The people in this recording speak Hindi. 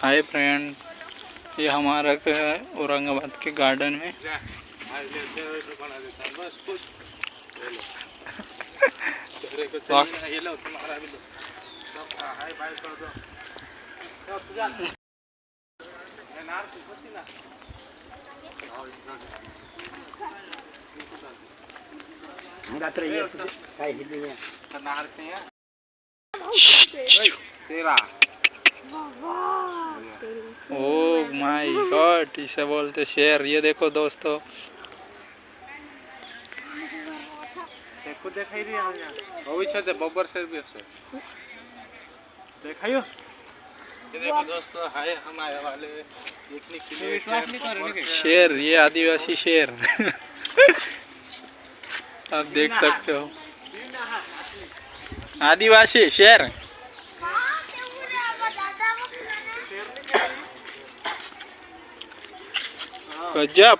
हाय फ्रेंड, ये हमारा औरंगाबाद के गार्डन में ओह माय गॉड, इसे बोलते शेर। ये देखो दोस्तों, बब्बर शेर भी देखायो। ये देखो दोस्तों, हाय हमारे वाले देखने के लिए शेर, ये आदिवासी शेर आप देख सकते हो, आदिवासी शेर। गजब।